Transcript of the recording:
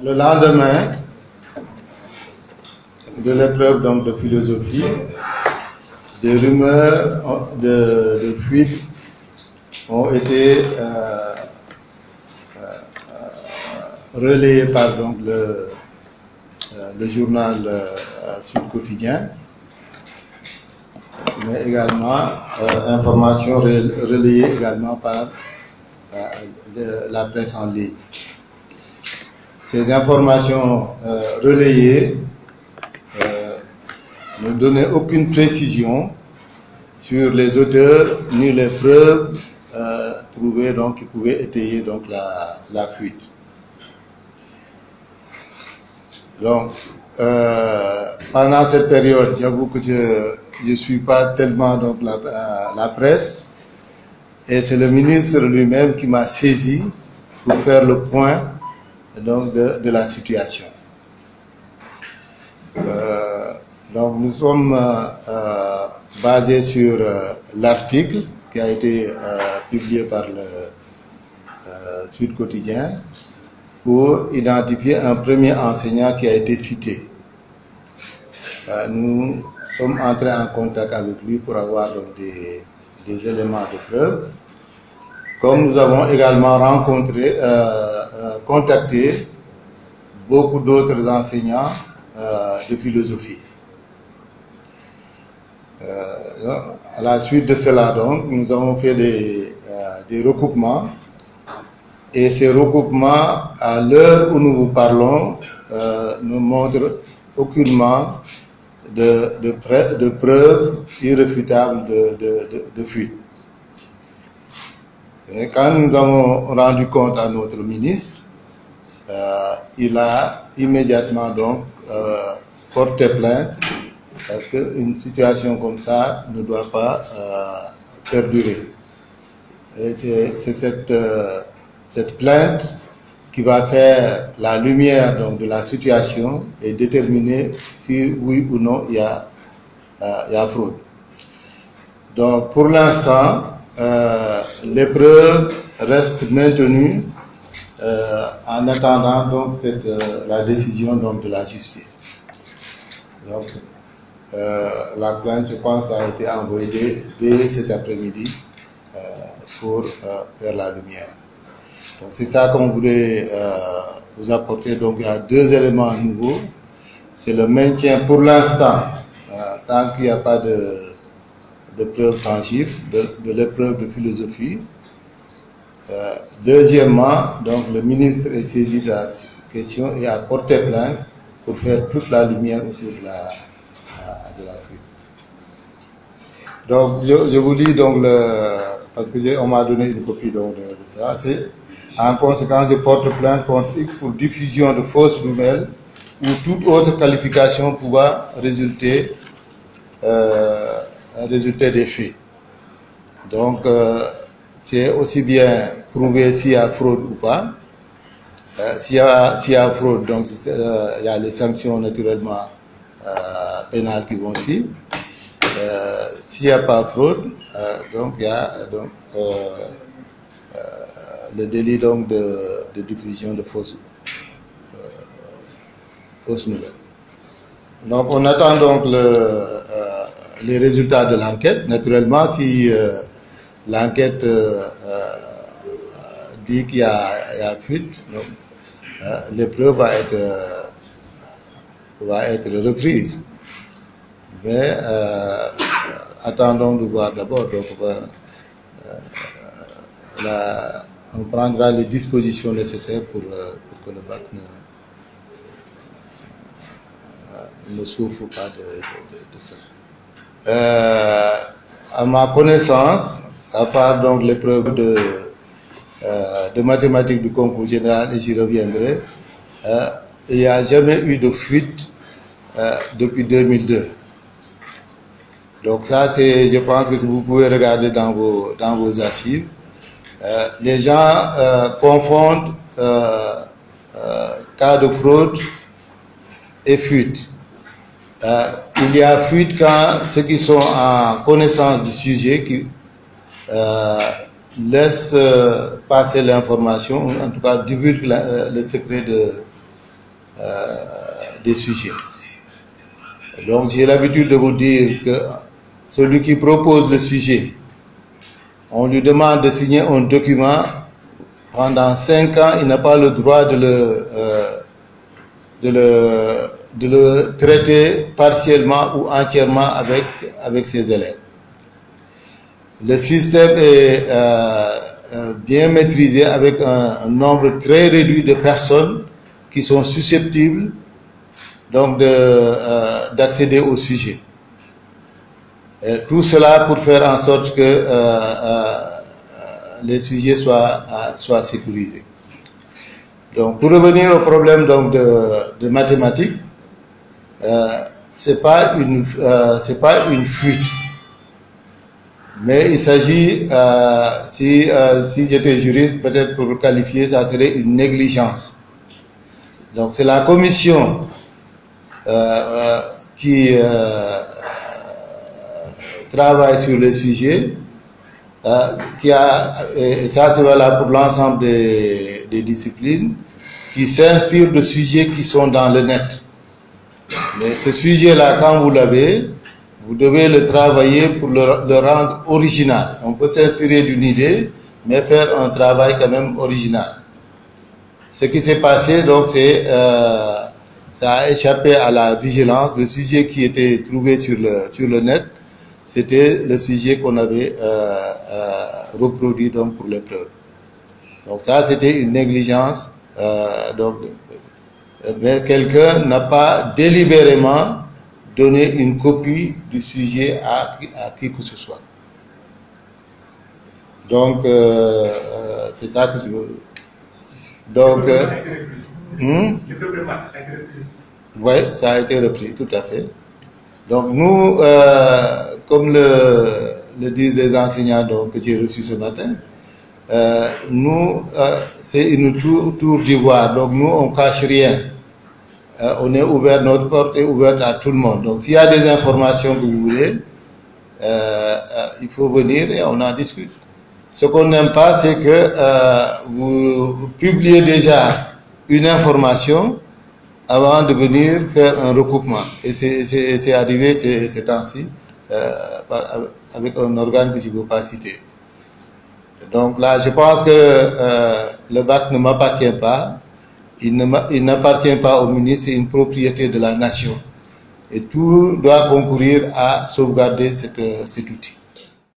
Le lendemain de l'épreuve donc de philosophie, des rumeurs de fuite ont été relayées par donc le journal Sud Quotidien, mais également informations relayées également par la presse en ligne. Ces informations relayées ne donnaient aucune précision sur les auteurs ni les preuves trouvées donc qui pouvaient étayer donc la fuite. Donc pendant cette période, j'avoue que je ne suis pas tellement donc la presse, et c'est le ministre lui-même qui m'a saisi pour faire le point donc de la situation. Donc nous sommes basés sur l'article qui a été publié par le Sud Quotidien pour identifier un premier enseignant qui a été cité. Nous sommes entrés en contact avec lui pour avoir donc des éléments de preuve. Comme nous avons également contacté beaucoup d'autres enseignants de philosophie. À la suite de cela, donc, nous avons fait des recoupements, et ces recoupements, à l'heure où nous vous parlons, ne montrent aucunement de preuves irréfutables de fuite. Et quand nous avons rendu compte à notre ministre, il a immédiatement donc porté plainte, parce qu'une situation comme ça ne doit pas perdurer. Et c'est cette plainte qui va faire la lumière donc de la situation et déterminer si oui ou non il y a fraude. Donc pour l'instant, les preuves restent maintenues en attendant donc la décision donc de la justice. Donc la plainte, je pense, a été envoyée dès cet après-midi pour faire la lumière. Donc c'est ça qu'on voulait vous apporter. Donc il y a deux éléments nouveaux. C'est le maintien pour l'instant, tant qu'il n'y a pas de preuves tangibles, de l'épreuve de philosophie. Deuxièmement, donc le ministre est saisi de la question et a porté plainte pour faire toute la lumière autour de la fuite. Donc je vous lis donc parce que on m'a donné une copie donc de ça. C'est en conséquence, je porte plainte contre X pour diffusion de fausses nouvelles ou toute autre qualification pouvant résulter des faits. Donc c'est aussi bien prouver s'il y a fraude ou pas. S'il y a fraude, donc il y a les sanctions naturellement pénales qui vont suivre. S'il n'y a pas fraude, donc il y a le délit donc de diffusion de fausses nouvelles. Donc on attend donc les résultats de l'enquête. Naturellement, si l'enquête dit qu'il y a fuite, donc l'épreuve va être reprise. Mais attendons de voir d'abord. Donc on prendra les dispositions nécessaires pour que le bac ne souffre pas de cela. À ma connaissance, à part donc l'épreuve de mathématiques du concours général, et j'y reviendrai, il n'y a jamais eu de fuite depuis 2002. Donc ça, je pense que vous pouvez regarder dans vos archives. Les gens confondent cas de fraude et fuite. Il y a fuite quand ceux qui sont en connaissance du sujet qui laissent passer l'information, en tout cas divulguent le secret des sujets. Donc j'ai l'habitude de vous dire que celui qui propose le sujet, on lui demande de signer un document. Pendant 5 ans, il n'a pas le droit de le traiter partiellement ou entièrement avec ses élèves. Le système est bien maîtrisé avec un nombre très réduit de personnes qui sont susceptibles donc d'accéder au sujet. Et tout cela pour faire en sorte que les sujets soient sécurisés. Donc, pour revenir au problème donc, de mathématiques, c'est pas une fuite, mais il s'agit, si j'étais juriste, peut-être pour le qualifier, ça serait une négligence. Donc, c'est la commission qui travaille sur le sujet, et ça c'est valable pour l'ensemble des disciplines, qui s'inspirent de sujets qui sont dans le net. Mais ce sujet-là, quand vous l'avez, vous devez le travailler pour le rendre original. On peut s'inspirer d'une idée, mais faire un travail quand même original. Ce qui s'est passé, donc, ça a échappé à la vigilance. Le sujet qui était trouvé sur le net, c'était le sujet qu'on avait reproduit donc, pour l'épreuve. Donc ça, c'était une négligence. Mais quelqu'un n'a pas délibérément donné une copie du sujet à qui que ce soit. Donc, c'est ça que je veux. Donc, oui, ça a été repris, tout à fait. Donc nous, comme le disent les enseignants donc, que j'ai reçus ce matin, nous, c'est une tour d'ivoire. Donc nous, on ne cache rien. On est ouvert, notre porte est ouverte à tout le monde. Donc s'il y a des informations que vous voulez, il faut venir et on en discute. Ce qu'on n'aime pas, c'est que vous publiez déjà une information avant de venir faire un recoupement. Et c'est arrivé ces temps-ci avec un organe que je ne veux pas citer. Donc là, je pense que le bac ne m'appartient pas. Il n'appartient pas au ministre, c'est une propriété de la nation. Et tout doit concourir à sauvegarder cet outil.